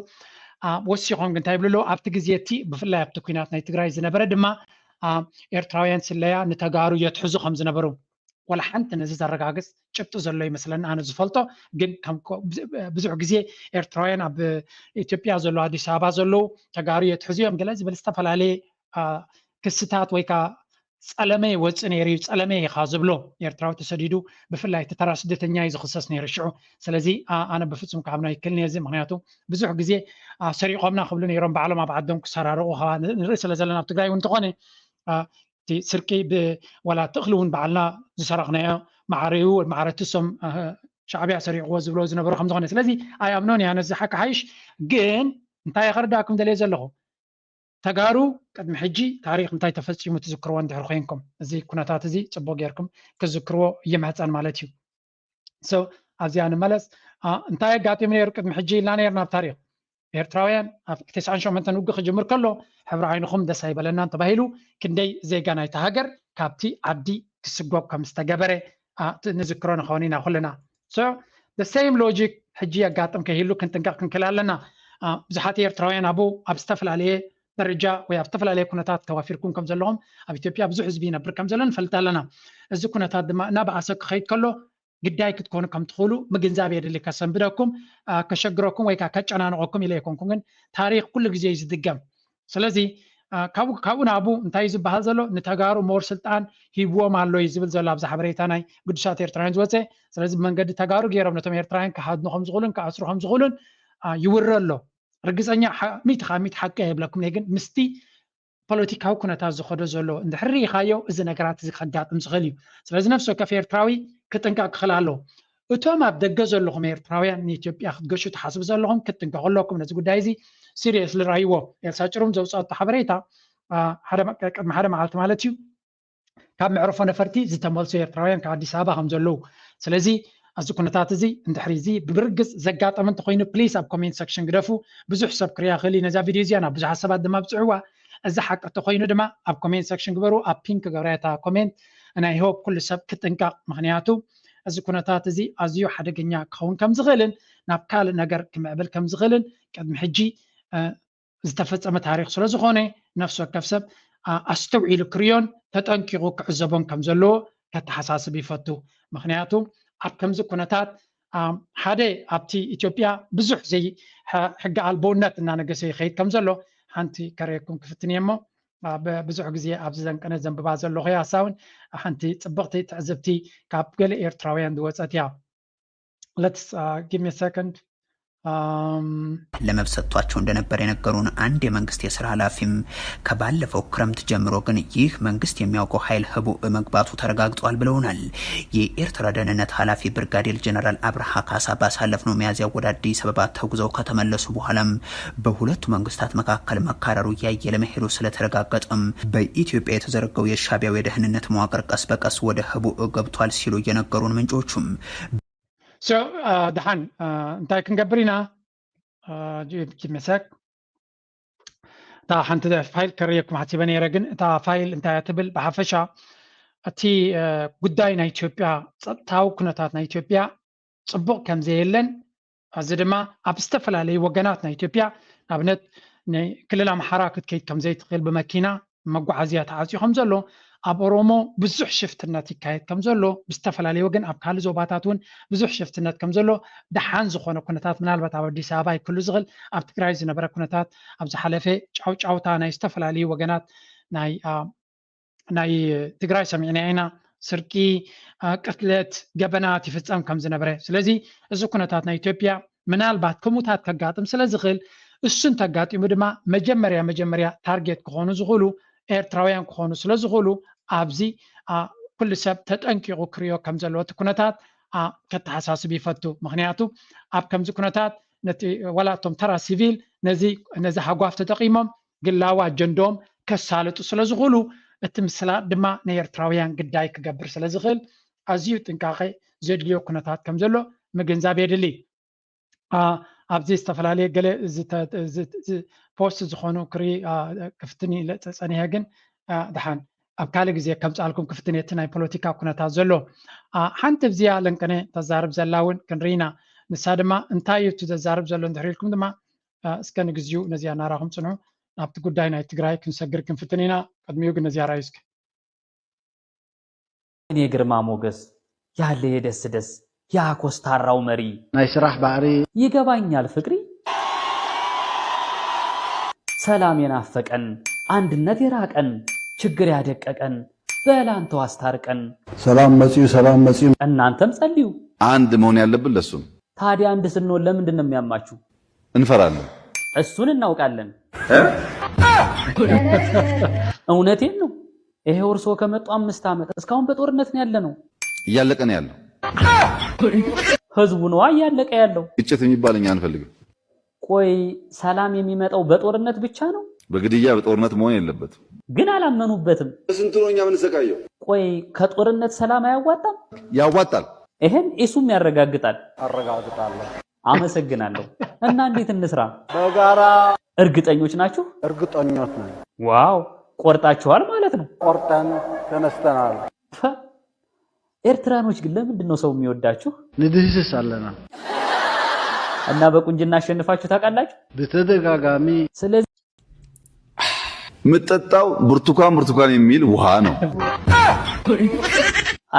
ወሲኾም ግን እንታይ ይብሉ ኣለዉ ኣብቲ ግዜ እቲ ብፍላይ ኣብቲ ኩናት ናይ ትግራይ ዝነበረ ድማ ኤርትራውያን ስለያ ንተጋሩ የትሕዙ ከም ዝነበሩ ወላ ሓንቲ ነዚ ዘረጋግፅ ጭብጢ ዘሎ ይመስለኒ ኣነ ዝፈልጦ ግን ብዙሕ ግዜ ኤርትራውያን ኣብ ኢትዮጵያ ዘሎ ኣዲስ ኣበባ ዘለዉ ተጋሩ የትሕዙ እዮም ገለ ዝብል ዝተፈላለየ ክስታት ወይ ከዓ ጸለመ ወፅእ ነይሩ ጸለመ ኢኻ ዝብሎ ኤርትራዊ ተሰዲዱ ብፍላይ እቲ ተራ ስደተኛ እዩ ዝኽሰስ ነይሩ ሽዑ ስለዚ ኣነ ብፍፁም ካብና ይክልኒ እዚ ምክንያቱ ብዙሕ ግዜ ሰሪቆምና ክብሉ ነይሮም ባዕሎም ኣብ ዓዶም ክሰራርቑ ንርኢ ስለ ዘለና ኣብ ትግራይ እውን እንተኾነ እቲ ስርቂ ወላ ትእኽሊ እውን ባዕልና ዝሰረቕናዮ ማዕረዩ ማዕረትሶም ሻዕቢያ ሰሪቕዎ ዝብሎ ዝነበሩ ከም ዝኾነ ስለዚ ኣይኣምኖን እያ ነዚ ሓቂ ሓይሽ ግን እንታይ ክርዳእኩም ደልየ ዘለኹ ተጋሩ ቅድሚ ሕጂ ታሪክ እንታይ ተፈፂሙ ትዝክርዎ እንድሕር ኮይንኩም እዚ ኩነታት እዚ ፅቡቅ ጌርኩም ክዝክርዎ እየምሕፀን ማለት እዩ ኣብዚኣ ንመለስ እንታይ ኣጋጢሙ ነይሩ ቅድሚ ሕጂ ኢልና ነርና ኣብ ታሪክ ኤርትራውያን ኣብ 98 ውግእ ክጅምር ከሎ ሕብሪ ዓይንኹም ደስ ኣይበለናን ተባሂሉ ክንደይ ዜጋ ናይቲ ሃገር ካብቲ ዓዲ ክስጎብ ከም ዝተገበረ ንዝክሮ ንኸውን ኢና ኩልና ሴም ሎጂክ ሕጂ ኣጋጥም ከይህሉ ክንጥንቀቕ ክንክእል ኣለና ብዙሓት ኤርትራውያን ኣብ ዝተፈላለየ ደረጃ ወይ ኣብ ዝተፈላለየ ኩነታት ተዋፊርኩም ከም ዘለኹም ኣብ ኢትዮጵያ ብዙሕ ህዝቢ ይነብር ከም ዘሎ ንፈልጥ ኣለና እዚ ኩነታት ድማ እናበኣሰ ክኸይድ ከሎ ግዳይ ክትኮኑ ከም ትኽእሉ ምግንዛብ የድሊ ከሰንብደኩም ከሸግረኩም ወይ ከዓ ከጨናንቐኩም ኢለ ኣይኮንኩም ግን ታሪክ ኩሉ ግዜ እዩ ዝድገም ስለዚ ካብኡ ናብኡ እንታይ እዩ ዝበሃል ዘሎ ንተጋሩ ሞር ስልጣን ሂብዎም ኣሎ እዩ ዝብል ዘሎ ኣብዛ ሓበሬታ ናይ ቅዱሳት ኤርትራውያን ዝወፀ ስለዚ መንገዲ ተጋሩ ገይሮም ነቶም ኤርትራውያን ክሃድኑ ከም ዝኽእሉን ክኣስሩ ከም ዝኽእሉን ይውረ ኣሎ ርግፀኛ ሚት ሓቂ የብለኩም ግን ምስቲ ፖለቲካዊ ኩነታት ዝኸዶ ዘሎ እንድሕር ሪኢኻዮ እዚ ነገራት እዚ ከጋጥም ዝኽእል እዩ ስለዚ ነፍሲ ወከፍ ኤርትራዊ ክጥንቀቕ ክኽእል ኣለዎ እቶም ኣብ ደገ ዘለኹም ኤርትራውያን ንኢትዮጵያ ክትገሹ ትሓስቡ ዘለኹም ክትጥንቀቑ ኣለኩም ነዚ ጉዳይ እዚ ሲሪየስ ዝረኣይዎ ኤልሳ ጭሩም ዘውፅአቶ ሓበሬታ ቅድሚ ሓደ መዓልቲ ማለት እዩ ካብ መዕረፎ ነፈርቲ ዝተመልሱ ኤርትራውያን ካብ ኣዲስ ኣበባ ከም ዘለዉ ስለዚ ኣብዚ ኩነታት እዚ እንድሕሪ እዚ ብርግፅ ዘጋጠመ እንተኮይኑ ፕሊስ ኣብ ኮሜንት ሰክሽን ግደፉ ብዙሕ ሰብ ክሪኣ ክእል እዩ ነዛ ቪድዮ እዚኣ ናብ ብዙሓት ሰባት ድማ ብፅዕዋ እዚ ሓቂ እንተኮይኑ ድማ ኣብ ኮሜንት ሰክሽን ግበሩ ኣብ ፒንክ ገብራታ ኮሜንት ናይ ሆፕ ኩሉ ሰብ ክጥንቀቕ ምክንያቱ እዚ ኩነታት እዚ ኣዝዩ ሓደገኛ ክኸውን ከም ዝኽእልን ናብ ካልእ ነገር ክምዕብል ከም ዝኽእልን ቅድሚ ሕጂ ዝተፈፀመ ታሪክ ስለ ዝኾነ ነፍሲ ወከፍ ሰብ ኣስተውዒሉ ክርዮን ተጠንቂቑ ክዕዘቦን ከም ዘለዎ ከተሓሳስብ ይፈቱ ምክንያቱ ኣብ ከምዚ ኩነታት ሓደ ኣብቲ ኢትዮጵያ ብዙሕ ዘይ ሕጊ ኣልቦነት እናነገሰ ይኸይድ ከም ዘሎ ሓንቲ ከረየኩም ክፍትን እየ እሞ ብዙሕ ግዜ ኣብዚ ዘንቀነ ዘንብባ ዘለኹ እያ ሳውን ሓንቲ ፅብቕቲ ትዕዝብቲ ካብ ገለ ኤርትራውያን ዝወፀት እያ let's give me a second ለመብሰጥቷቸው እንደነበር የነገሩን አንድ የመንግስት የስራ ኃላፊም ከባለፈው ክረምት ጀምሮ ግን ይህ መንግስት የሚያውቀው ኃይል ህቡ በመግባቱ ተረጋግጧል ብለውናል። የኤርትራ ደህንነት ኃላፊ ብርጋዴር ጀነራል አብርሃ ካሳ ባሳለፍነው ሚያዝያ ወደ አዲስ አበባ ተጉዘው ከተመለሱ በኋላም በሁለቱ መንግስታት መካከል መካረሩ እያየለ መሄዱ ስለተረጋገጠም በኢትዮጵያ የተዘረጋው የሻዕቢያው የደህንነት መዋቅር ቀስ በቀስ ወደ ህቡ ገብቷል ሲሉ የነገሩን ምንጮቹም So, dahan, انتاي كنقبرينا جيب مساك تا حنت فايل كريكم حتبني رجن تا فايل انتاي تبل بحفشة أتي قداينا إثيوبيا تاو كنتاتنا إثيوبيا صبوق كم زيلن أزدما أبستفل عليه وجناتنا إثيوبيا أبنت كلنا حركة كيت كم زيت قلب ماكينة مجوعزيات عازي خمزلو أب أورومو بزح شفت النت كايت كمزلو بستفل عليه وجن أب كالو زوباتاتون بزح شفت النت كمزلو دحان زخونة كنتات من البت أو دي ساباي كل زغل أب تكرايز نبرة كنتات أب زحلفة أو تانا يستفل عليه وجنات ناي تكراي سمعني عنا سركي قتلت جبنات يفتم كم زنبرة سلزي إذا كنتاتنا إثيوبيا من البت كموتات كجاتم سلزغل السن تجات يمدما مجمريا تارجت كونو زغلو ኤርትራውያን ከሆኑ ስለዝሆሉ አብዚ ኩل ሰብ ተጠንቂቁ ክሪዮ ከም ዘለዎት ኩነታት ከተሐሳስብ ይፈቱ ምክንያቱ አብ ከምዚ ኩነታት ነቲ ወላቶም ተራ ሲቪል ነዚ ሓጓፍ ተጠቂሞም ግላዋ አጀንዶም ከሳልጡ ስለዝሆሉ እቲ ምስላ ድማ ንኤርትራውያን ግዳይ ክገብር ስለዝኽእል ኣዝዩ ጥንቃቄ ዘድልዮ ኩነታት ከም ዘሎ ምግንዛብ የድሊ ኣብዚ ዝተፈላለዩ ገለ ፖስት ዝኾኑ ክሪ ክፍትኒ ለፀፀኒሀ ግን ድሓን ኣብ ካልእ ግዜ ከም ፃልኩም ክፍትኒ እቲ ናይ ፖለቲካ ኩነታት ዘሎ ሓንቲ ብዝያ ለንቀነ ተዛርብ ዘላ እውን ክንርኢና ንሳ ድማ እንታይ እዩ ተዛርብ ዘሎ እንድሕር ኢልኩም ድማ እስከ ንግዚኡ ነዚያ ናራኹም ፅንዑ ናብቲ ጉዳይ ናይ ትግራይ ክንሰግር ክንፍትን ኢና ቅድሚኡ ግን ነዚያ ራእዩ እስኪ እኔ ግርማ ሞገስ ያለ የደስ ደስ ያ ኮስታራው መሪ ናይ ስራሕ ባህሪ ይገባኛል ፍቅሪ ሰላም የናፈቀን አንድነት የራቀን ችግር ያደቀቀን በላንተው አስታርቀን ሰላም መጽዩ እናንተም ጸልዩ አንድ መሆን ያለብን ለሱ ታዲያ አንድ ስንሆን ለምንድን ነው የሚያማችሁ እንፈራለን እሱን እናውቃለን እውነቴን ነው ይሄ ወርሶ ከመጡ 5 ዓመት እስካሁን በጦርነት ነው ያለነው እያለቀ ነው ያለው ህዝቡ ነው እያለቀ ያለው ግጭት የሚባልኛ አንፈልግም ቆይ ሰላም የሚመጣው በጦርነት ብቻ ነው በግድያ በጦርነት መሆን የለበትም ግን አላመኑበትም ስንቱኖኛ ምን ሰቃየው ቆይ ከጦርነት ሰላም አያዋጣም ያዋጣል ይሄን እሱም ያረጋግጣል አመሰግናለሁ እና እንዴት እንስራ በጋራ እርግጠኞች ናችሁ እርግጠኞች ነን ዋው ቆርጣችኋል ማለት ነው ቆርጠን ተነስተናል ኤርትራኖች ግን ለምንድን ነው ሰው የሚወዳችሁ ንድህስስ አለና እና በቁንጅና አሸንፋችሁ ታውቃላችሁ በተደጋጋሚ ስለዚህ ምጠጣው ብርቱካን የሚል ውሃ ነው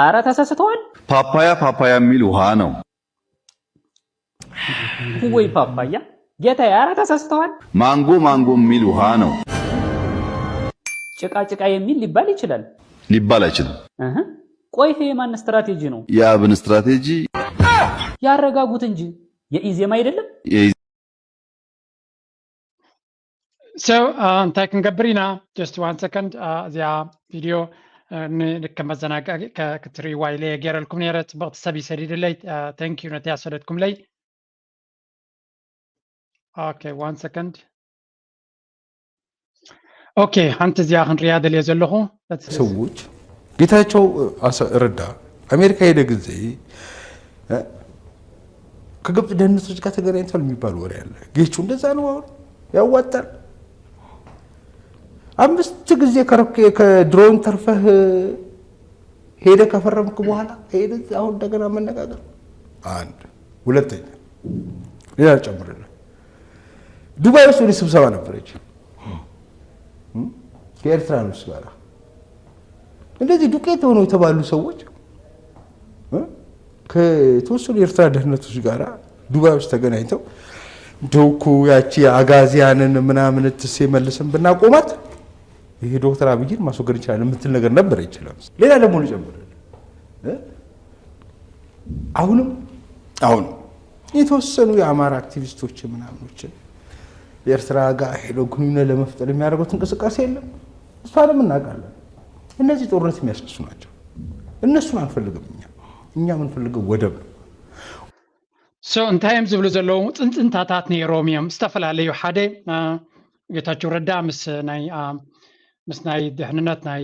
አራ ተሳስተዋል ፓፓያ የሚል ውሃ ነው ወይ ፓፓያ ጌታ አራ ተሳስተዋል ማንጎ የሚል ውሃ ነው ጭቃ የሚል ሊባል አይችልም ቆይ ይሄ የማን ስትራቴጂ ነው የአብን ስትራቴጂ ያረጋጉት እንጂ የኢዜማ አይደለም So, እንታይ ክንገብር ኢና just 1 second እዚያ ቪድዮ ንከም መዘናጋ ከትሪዋ ኢለ ገረልኩም ነረ ጽብቕቲ ሰብ ይሰዲድለይ thank you ነቲ ያሰደድኩም ለይ okay 1 second okay አንተ እዚያ ክንሪያ ደልየ ዘለኹ ሰዎች ጌታቸው ረዳ አሜሪካ ሄደ ጊዜ ከግብጽ ደህንነቶች ጋር ተገናኝቷል የሚባል ወሬ አለ ጌቹ እንደዛ ነው ያዋጣል 5 ጊዜ ከድሮን ተርፈህ ሄደ ከፈረምክ በኋላ ሄደ አሁን እንደገና መነጋገር አንድ ሁለተኛ ሌላ ጨምርልህ ዱባይ ውስጥ ስብሰባ ነበረች ከኤርትራኖች ጋር እንደዚህ ዱቄት ሆነው የተባሉ ሰዎች ከተወሰኑ የኤርትራ ደህንነቶች ጋር ዱባይ ውስጥ ተገናኝተው ዶኩ ያቺ አጋዚያንን ምናምን ትሴ መልሰን ብናቆማት ይሄ ዶክተር አብይን ማስወገድ ይችላል የምትል ነገር ነበር ይችላል ሌላ ደግሞ ልጨምር አሁን የተወሰኑ የአማራ አክቲቪስቶች ምናምኖችን የኤርትራ ጋር ሄዶ ግንኙነት ለመፍጠር የሚያደርጉት እንቅስቃሴ የለም። እሷንም እናውቃለን። እነዚህ ጦርነት የሚያስነሱ ናቸው። እነሱን አንፈልግም። እኛ የምንፈልገው ወደብ ነው። እንታይም ዝብሉ ዘለው ፅንፅንታታት ነይሮም እዮም ዝተፈላለዩ ሓደ ጌታቸው ረዳ ምስ ናይ ድሕንነት ናይ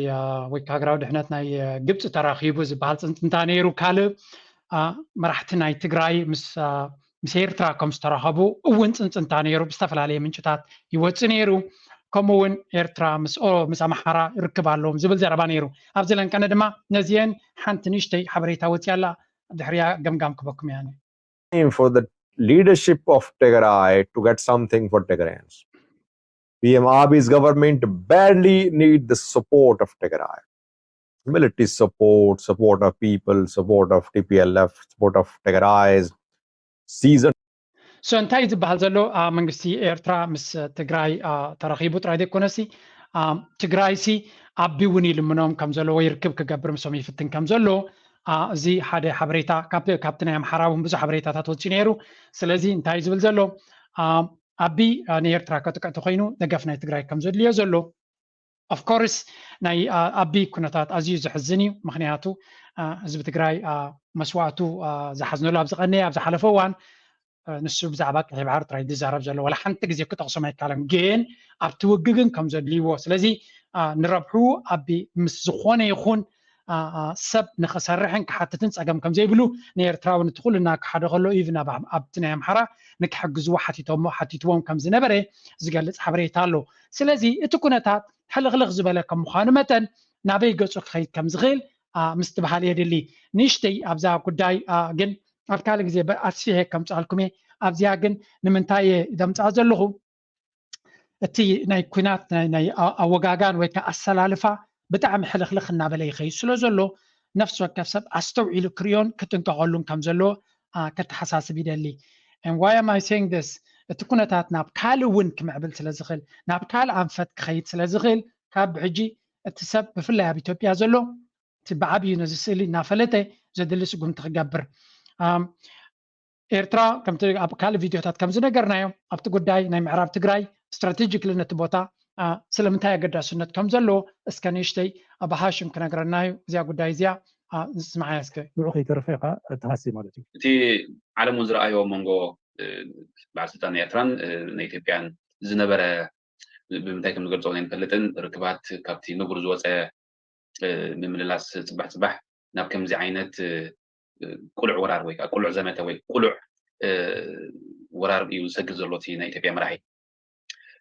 ወይ ሃገራዊ ድሕንነት ናይ ግብፂ ተራኺቡ ዝበሃል ፅንፅንታ ነይሩ። ካልእ መራሕቲ ናይ ትግራይ ምስ ኤርትራ ከም ዝተራኸቡ እውን ፅንፅንታ ነይሩ ብዝተፈላለየ ምንጭታት ይወፅእ ነይሩ። ከምኡውን ኤርትራ ምስ ኣምሓራ ይርክብ ኣለዎም ዝብል ዘረባ ነይሩ። ኣብዚ ለንቀነ ድማ ነዚአን ሓንቲ ንእሽተይ ሓበሬታ ወፅያ ኣላ። ድሕሪያ ገምጋም ክበኩም እያ። For the leadership of Tigray to get something for Tigrayans. PM Abiy's government badly need the support of Tigray. Military support, support of people, support of TPLF, support of Tigray's season. እንታይ ዝበሃል ዘሎ መንግስቲ ኤርትራ ምስ ትግራይ ተራኺቡ ጥራይ ዘይኮነሲ ትግራይ ኣቢ እውን ይልምኖም ከም ዘሎ ወይ ርክብ ክገብር ምሶም ይፍትን ከም ዘሎ እዚ ሓደ ሓበሬታ ካብቲ ናይ ኣምሓራ እውን ብዙሕ ሓበሬታታት ወፂኡ ነይሩ። ስለዚ እንታይ ዝብል ዘሎ ኣቢ ንኤርትራ ከጥቀቲ ኮይኑ ደገፍ ናይ ትግራይ ከም ዘድልዮ ዘሎ ኦፍኮርስ ናይ ኣቢ ኩነታት ኣዝዩ ዘሕዝን እዩ። ምክንያቱ ህዝቢ ትግራይ መስዋዕቱ ዝሓዝነሉ ኣብ ዝቐነየ ኣብ ዝሓለፈ እዋን ንሱ ብዛዕባ ቀይሕ ባሕሪ ጥራይ ዝዛረብ ዘሎ ወላ ሓንቲ ግዜ ክጠቕሶም ኣይከኣለም፣ ግን ኣብቲ ውግግን ከም ዘድልይዎ ስለዚ ንረብሑ ኣቢ ምስ ዝኾነ ይኹን ሰብ ንክሰርሕን ክሓትትን ፀገም ከም ዘይብሉ ንኤርትራዊ ንትኩልና ክሓደ ከሎ ኢቭን ኣብቲ ናይ ኣምሓራ ንክሕግዝዎ ሓቲትዎም ከም ዝነበረ ዝገልፅ ሓበሬታ ኣሎ። ስለዚ እቲ ኩነታት ሕልኽልኽ ዝበለ ከም ምዃኑ መጠን ናበይ ገፁ ክኸይድ ከም ዝኽእል ምስ ትበሃል የድሊ ንእሽተይ ኣብዛ ጉዳይ ግን ኣብ ካልእ ግዜ ኣስፊሐ ከምፅኣልኩም እየ። ኣብዚኣ ግን ንምንታይ ደምፃ ዘለኹ እቲ ናይ ኩናት ናይ ኣወጋጋን ወይ ከዓ ኣሰላልፋ ብጣዕሚ ሕልኽልኽ እናበለ ይኸይድ ስለ ዘሎ ነፍሲ ወከፍ ሰብ ኣስተውዒሉ ክሪዮን ክጥንቀቐሉን ከም ዘለዎ ከተሓሳስብ ይደሊ። And why am I saying this? እቲ ኩነታት ናብ ካልእ እውን ክምዕብል ስለ ዝኽእል ናብ ካልእ ኣንፈት ክኸይድ ስለ ዝኽእል ካብ ሕጂ እቲ ሰብ ብፍላይ ኣብ ኢትዮጵያ ዘሎ እቲ ብዓብዩ ነዚ ስእሊ እናፈለጠ ዘድሊ ስጉምቲ ክገብር ኤርትራ ከምቲ ኣብ ካልእ ቪድዮታት ከም ዝነገርናዮ ኣብቲ ጉዳይ ናይ ምዕራብ ትግራይ ስትራቴጂክሊ ነቲ ቦታ ስለምንታይ ኣገዳስነት ከም ዘለዎ እስከ ንእሽተይ ኣብ ሃሽም ክነግረናዩ እዚኣ ጉዳይ እዚኣ ንስማዓያ እስከ ንዑ ከይተረፈ ኢኻ ተሃሲ ማለት እዩ። እቲ ዓለም እውን ዝረኣዮ መንጎ በዓል ስልጣን ናይ ኤርትራን ናይ ኢትዮጵያን ዝነበረ ብምንታይ ከም ዝገልፆ ኣይንፈልጥን ርክባት ካብቲ ንቡር ዝወፀ ምምልላስ ፅባሕ ፅባሕ ናብ ከምዚ ዓይነት ቁሉዕ ወራር ወይ ከዓ ቁሉዕ ዘመተ ወይ ቁሉዕ ወራር እዩ ዝሰግር ዘሎ እቲ ናይ ኢትዮጵያ መራሒ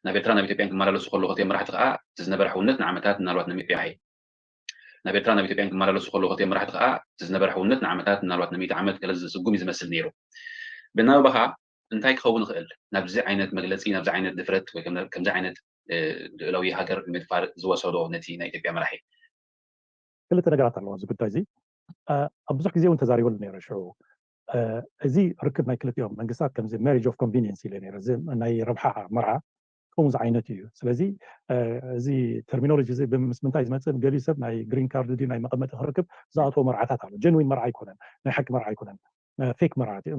ናብ ኤርትራ ናብ ኢትዮጵያን ክመላለሱ ከለዉ ክልቲኦም መራሕቲ ከዓ እቲ ዝነበረ ሕውነት ንዓመታት ምናልባት ንሚእቲ ዓመት ናብ ኤርትራ ናብ ኢትዮጵያን ክመላለሱ ከለዉ ክልቲኦም መራሕቲ ከዓ እቲ ዝነበረ ሕውነት ንዓመታት ምናልባት ንሚእቲ ዓመት ገለ ዝስጉም እዩ ዝመስል ነይሩ። ብናበኻ እንታይ ክኸውን ይኽእል ናብዚ ዓይነት መግለፂ ናብዚ ዓይነት ድፍረት ወይ ከምዚ ዓይነት ልዕላዊ ሃገር ንምድፋር ዝወሰዶ ነቲ ናይ ኢትዮጵያ መራሒ? ክልተ ነገራት ኣለዎ እዚ ጉዳይ እዚ ኣብ ብዙሕ ግዜ እውን ተዛሪበሉ ነይሩ ሽዑ እዚ ርክብ ናይ ክልቲኦም መንግስታት ከምዚ ሜሪጅ ኦፍ ኮንቪኒየንስ ኢለ ነይሩ እዚ ናይ ረብሓ መርዓ ከምዚ ዓይነት እዩ። ስለዚ እዚ ተርሚኖሎጂ እዚ ምስ ምንታይ ዝመፅእ ገሊኡ ሰብ ናይ ግሪን ካርድ ድዩ ናይ መቐመጢ ክረክብ ዝኣተዎ መርዓታት ኣሎ። ጀንዊን መርዓ ኣይኮነን፣ ናይ ሓቂ መርዓ ኣይኮነን፣ ፌክ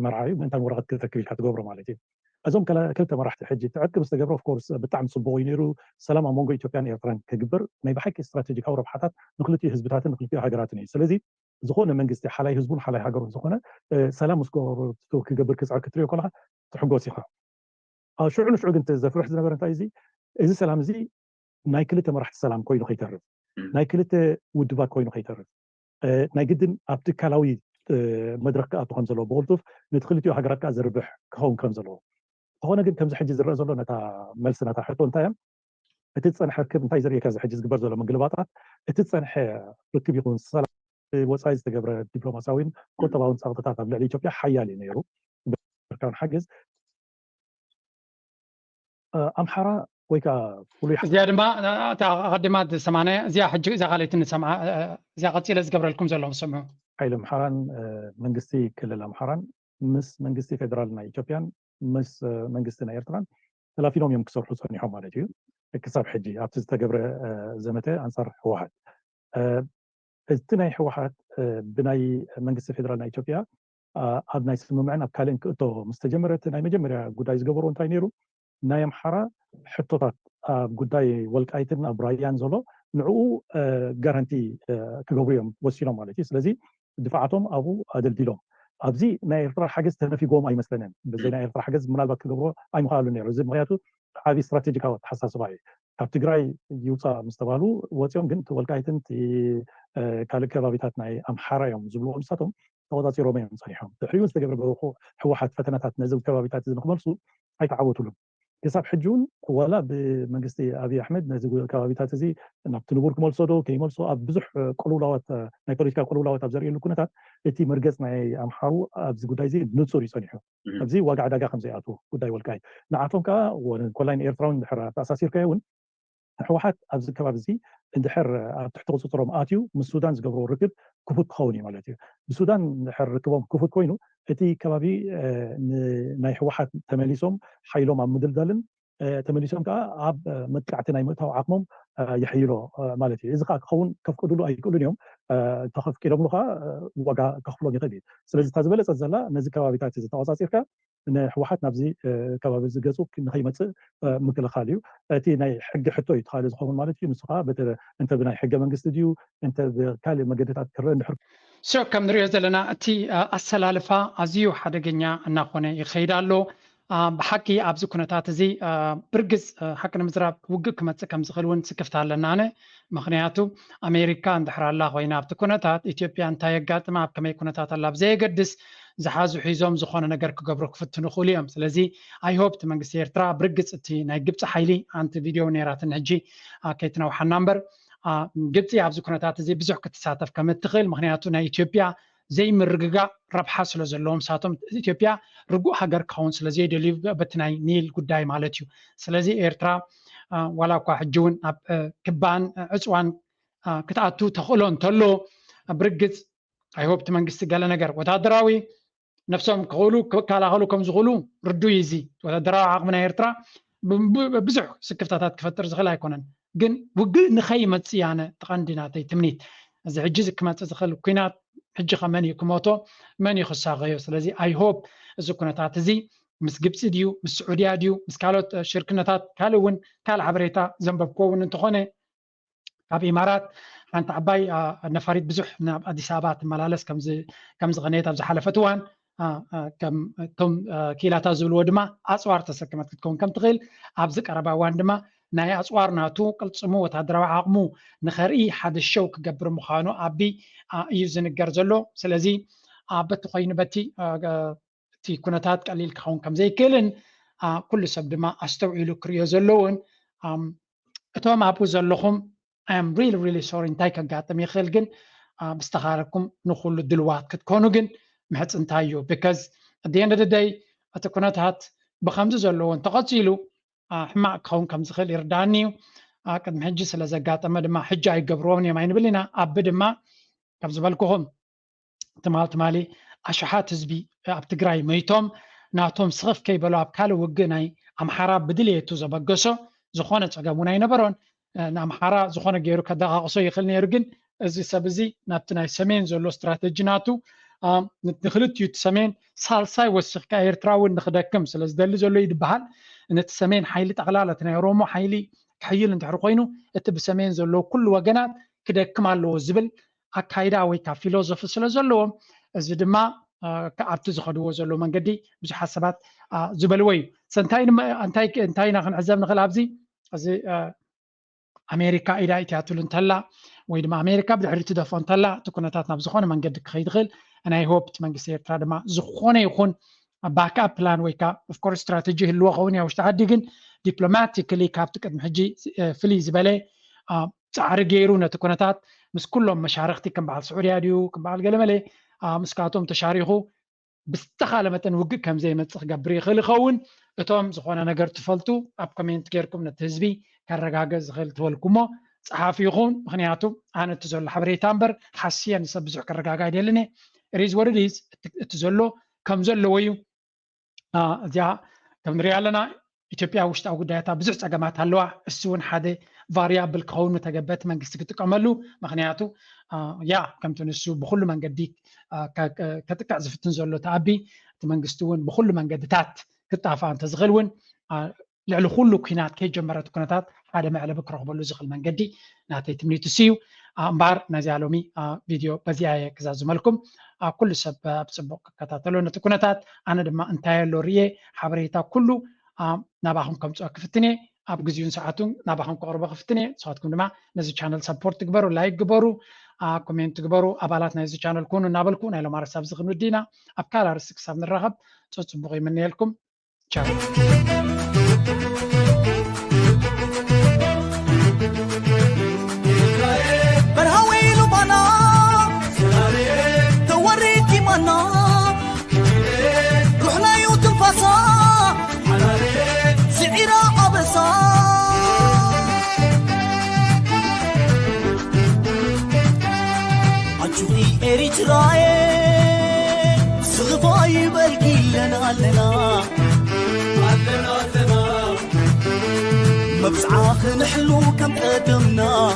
መርዓ እዩ። ምንታይ ወረቐት ክትረክብ ኢልካ ትገብሮ ማለት እዩ። እዞም ክልተ መራሕቲ ሕጂ ትዕቅብ ምስ ተገብረ ኦፍኮርስ ብጣዕሚ ፅቡቅ እዩ ነይሩ። ሰላም ኣብ መንጎ ኢትዮጵያን ኤርትራን ክግበር ናይ ብሓቂ ስትራቴጂካዊ ረብሓታት ንክልቲኡ ህዝብታትን ንክልቲኡ ሃገራትን እዩ። ስለዚ ዝኾነ መንግስቲ ሓላይ ህዝቡን ሓላይ ሃገሩን ዝኾነ ሰላም ምስ ክገብር ክፅዕር ክትሪኦ ከለካ ትሕጎስ ኢኻ። ሽዑ ንሽዑ ግን ዘፍርሕ ዝነበረ እንታይ እዚ ሰላም እዚ ናይ ክልተ መራሕቲ ሰላም ኮይኑ ከይተርፍ ናይ ክልተ ውድባት ኮይኑ ከይተርፍ ናይ ግድን ኣብ ትካላዊ መድረክ ክኣቱ ከም ዘለዎ ብቕልጡፍ ነቲ ክልቲኡ ሃገራት ከዓ ዝርብሕ ክኸውን ከም ዘለዎ ዝኾነ ግን ከምዚ ሕጂ ዝረአ ዘሎ ነታ መልሲ ነታ ሕቶ እንታይ እዮም እቲ ዝፀንሐ ርክብ እንታይ ዘርእየካ እዚ ሕጂ ዝግበር ዘሎ ምግልባጣት እቲ ዝፀንሐ ርክብ ይኹን ሰላም ወፃኢ ዝተገብረ ዲፕሎማስያዊን ቁጠባውን ፀቕጥታት ኣብ ልዕሊ ኢትዮጵያ ሓያል እዩ ነይሩ ብርካውን ሓገዝ ኣምሓራ ወይ ከዓ ፍሉይ እዚኣ ድማ ቀዲማ ዝሰማነ እዚኣ ሕጂ እዚኣ ካልኦት ንሰምዓ እዚኣ ቀፂለ ዝገብረልኩም ዘሎ ሰምዑ ሓይሊ ኣምሓራን መንግስቲ ክልል ኣምሓራን ምስ መንግስቲ ፌደራል ናይ ኢትዮጵያን ምስ መንግስቲ ናይ ኤርትራን ተላፊኖም እዮም ክሰርሑ ፀኒሖም ማለት እዩ ክሳብ ሕጂ ኣብቲ ዝተገብረ ዘመተ ኣንፃር ህወሓት እቲ ናይ ህወሓት ብናይ መንግስቲ ፌደራል ናይ ኢትዮጵያ أبناء سمعنا بكالين كتو مستجمرة ناي مجمرة قداي زقبرون تاينيرو نايم حرا حطوطات قداي والك أيتن أبرايان زولو نعو جارانتي كجوريهم وسيلهم مالتي سلزي دفعتهم أبو أدلديلهم أبزي ناي إرترا حاجز تهنا في قوم أي مثلاً بزي ناي إرترا حاجز منالبات كجورو أي مخالو نيرو زي مغياتو هذه استراتيجية حساس باي كاب تجراي يوصا مستقبلو واتيوم جنت والك أيتن تي كالك رابطات ناي أمحارة يوم زبلو أمساتهم توضاتي روميهم صحيحهم تحريون استقبل بروخو حوحات فتنات نزل كبابيتات زي مخمرسو هاي تعودوا لهم كساب حجون ولا بمنجستي أبي أحمد نزل كبابيتات زي نبتنبور كمال صدو كيمال صو أبزح قلولات نايبوليتيكا قلولات أبزري اللي كنتات إتي مرجس ناي أمحارو أبز قداي زي نتصوري صنيحو أبزي واقع داقا خمسة أتو قداي والكاي نعرفهم كا ونكولين إيرتراون بحر تأساسير كايون حوحات أبز كبابزي اندحر تحت قصتهم آتيو من السودان زقبروا ركب كفوت خوني مالتي بالسودان اندحر ركبهم كفوت كوينو اتي كبابي ناي حوحات تماليسهم حيلهم عم مدلدلن تماليسهم كا عب متقعت ناي متاو عقمهم يحيلو مالتي اذا خون كفقدوا اي كل يوم تخف كيلو ملوخا وقع كخفلو يغدي سلازي تازبلص زلا نزي كبابيتات تواصاصيركا حوحات نابزي كبابي زغصو كنخيمت مكلخاليو اتي ناي حق حتو يتخالي زخون مالتي نسخه انت بناي حق منجست ديو انت بكالي مقدتات كرن حر سو كم نريو زلنا اتي السلالفه ازيو حدغኛ እናኾነ ይخيዳሎ بحكي ابز كنتات زي برغز حقنا مزراب وق كمص كم زخلون سكفت علنا انا مخنياتو امريكا اندحر الله وينا ابت كنتات اثيوبيا انت يغاطما اب كمي كنتات الله بزي يقدس زحازو حيزوم زخونه ነገር كغبرو كفتنو خوليام ስለዚህ اي هوب تمنግስት ኤርትራ برغز اتي ናይ ግብጽ حيلي انت فيديو نيراتن حجي كيتنو حنامبر ግብጽ ابز كنتات زي بزح كتساتف كمتخيل مخنياتو ናይ ኢትዮጵያ زي مرغغا ربحا سلو زلوم ساتم ኢትዮጵያ رغو هاجر كون ስለዚህ دليف بتناي نيل ጉዳይ ማለትዩ ስለዚህ ኤርትራ ولا ኳ حجون اب كبان عصوان كتاتو تخلون تلو برغز اي هوب تمنግስት ገለ ነገር ወታደራዊ نفسهم كقولوا كالاهلو كم زغلو ردو يزي وتدرا عقمنا ኤርትራ بزح سكفتات كفتر زخل አይኮነን ግን ውግ ንኸይመጽ ያነ ተቀንዲናተይ ትምኒት እዚ ሕጅ ክመጽ ዝኽእል ኩናት ሕጅ ከመን ይክሞቶ መን ይخሳገዮ ስለዚህ አይ ሆፕ እዚ ኩነታት እዚ ምስ ግብጽ ዲዩ ምስ ስዑዲያ ዲዩ ምስ ካልኦት ሽርክነታት ካልውን ካል ሓበሬታ ዘንበብኮውን እንተኾነ ካብ ኢማራት ሓንቲ ዓባይ ነፋሪት ብዙሕ ናብ አዲስ አበባ ትመላለስ ከምዚ ቀነታ ዝሓለፈት እዋን ከም ኪላታ ዝብልዎ ድማ ኣፅዋር ተሰከመት ክትከውን ከም ትኽእል ኣብዚ ቀረባ እዋን ድማ ናይ ኣፅዋር ናቱ ቅልፅሙ ወታደራዊ ዓቕሙ ንኸርኢ ሓደ ሸው ክገብር ምዃኑ ኣቢ እዩ ዝንገር ዘሎ ስለዚ በቲ ኮይኑ በቲ እቲ ኩነታት ቀሊል ክኸውን ከም ዘይክእልን ኩሉ ሰብ ድማ ኣስተውዒሉ ክሪኦ ዘለውን እቶም ኣብኡ ዘለኹም I am really sorry እንታይ ከጋጥም ይኽእል ግን ብዝተኻለኩም ንኹሉ ድልዋት ክትኮኑ ግን ምሕፅ እንታይ እዩ because at the end of the day እቲ ኩነታት ብከምዚ ዘለዎን ተቐፂሉ ሕማቅ ክኸውን ከም ዝኽእል ይርዳእኒ እዩ ቅድሚ ሕጂ ስለ ዘጋጠመ ድማ ሕጂ ኣይገብርዎምን እዮም ኣይንብል ኢና ኣቢ ድማ ከም ዝበልክኹም ትማሊ ኣሽሓት ህዝቢ ኣብ ትግራይ መይቶም ናቶም ስኽፍ ከይበሉ ኣብ ካልእ ውግእ ናይ ኣምሓራ ብድልየቱ ዘበገሶ ዝኾነ ፀገም እውን ኣይነበሮን ንኣምሓራ ዝኾነ ገይሩ ከደቃቕሶ ይኽእል ነይሩ ግን እዚ ሰብ እዚ ናብቲ ናይ ሰሜን ዘሎ ስትራቴጂ ናቱ ንክልትዩ እቲ ሰሜን ሳልሳይ ወሲኽካ ኤርትራ እውን ንክደክም ስለ ዝደሊ ዘሎ ይድበሃል ነቲ ሰሜን ሓይሊ ጠቕላላ እቲ ናይ ኦሮሞ ሓይሊ ክሕይል እንድሕሪ ኮይኑ እቲ ብሰሜን ዘሎ ኩሉ ወገናት ክደክም ኣለዎ ዝብል ኣካይዳ ወይ ከዓ ፊሎዞፊ ስለ ዘለዎም እዚ ድማ ኣብቲ ዝኸድዎ ዘሎ መንገዲ ብዙሓት ሰባት ዝበልዎ እዩ እንታይ ኢና ክንዕዘብ ንኽእል ኣብዚ እዚ ኣሜሪካ ኢዳ ኢትያትሉ እንተላ ወይ ድማ ኣሜሪካ ብድሕሪ ትደፎ እንተላ እቲ ኩነታት ናብ ዝኾነ መንገዲ ክኸይድ ይኽእል ናይ ሆፕ እቲ መንግስቲ ኤርትራ ድማ ዝኾነ ይኹን ባክኣፕ ፕላን ወይ ከዓ ኦፍኮርስ ስትራቴጂ ህልዎ ኸውን ያ ውሽጢ ዓዲ ግን ዲፕሎማቲካሊ ካብቲ ቅድሚ ሕጂ ፍልይ ዝበለ ፃዕሪ ገይሩ ነቲ ኩነታት ምስ ኩሎም መሻርክቲ ከም በዓል ስዑድያ ድዩ ከም በዓል ገለመለ ምስካቶም ተሻሪኹ ብዝተኻለ መጠን ውግእ ከም ዘይመፅእ ክገብር ይኽእል ይኸውን እቶም ዝኾነ ነገር ትፈልጡ ኣብ ኮሜንት ጌርኩም ነቲ ህዝቢ ከረጋገፅ ዝኽእል ትበልኩሞ ፀሓፊ ይኹን ምክንያቱ ኣነ እቲ ዘሎ ሓበሬታ እምበር ሓስየ ንሰብ ብዙሕ ክረጋጋ ኣይደልን ሪዝ ወርዲዝ እቲ ዘሎ ከም ዘለዎ እዩ እዚኣ ከም ንሪኦ ኣለና ኢትዮጵያ ውሽጣዊ ጉዳያታ ብዙሕ ፀገማት ኣለዋ እሱ እውን ሓደ ቫሪያብል ክኸውን ተገበት መንግስቲ ክጥቀመሉ ምክንያቱ ያ ከምቲ ንሱ ብኩሉ መንገዲ ከጥቃዕ ዝፍትን ዘሎ ተኣቢ እቲ መንግስቲ እውን ብኩሉ መንገድታት ክጣፋእ እንተዝኽእል እውን ልዕሊ ኩሉ ኩናት ከይጀመረት ኩነታት ሓደ መዕለቢ ክረኽበሉ ዝኽእል መንገዲ ናተይ ትምኒቱ እዩ እምበር ነዚያ ሎሚ ቪድዮ በዚያ ክዛዝመልኩም ኩሉ ሰብ ብፅቡቅ ክከታተሎ ነቲ ኩነታት ኣነ ድማ እንታይ ኣሎ ርየ ሓበሬታ ኩሉ ናባኹም ከምፅኦ ክፍትነ ኣብ ግዜኡን ሰዓቱን ናባኹም ክቅርቦ ክፍትነ ንስኻትኩም ድማ ነዚ ቻነል ሰፖርት ግበሩ ላይክ ግበሩ ኮሜንት ግበሩ ኣባላት ናይዚ ቻነል ኮኑ እናበልኩ ናይ ሎም ኣረሳብ ዝኽንውዲና ኣብ ካልእ ኣርእስቲ ክሳብ ንራኸብ ፅቡቕ ይምንየልኩም ቻው برهويلو بانا توريتي مانا روحنا يوتن فاسا سعيرا عبسا عجوني اريتراي صغفاي بلقي لنا لنا مبزعاخ نحلو كم قدمنا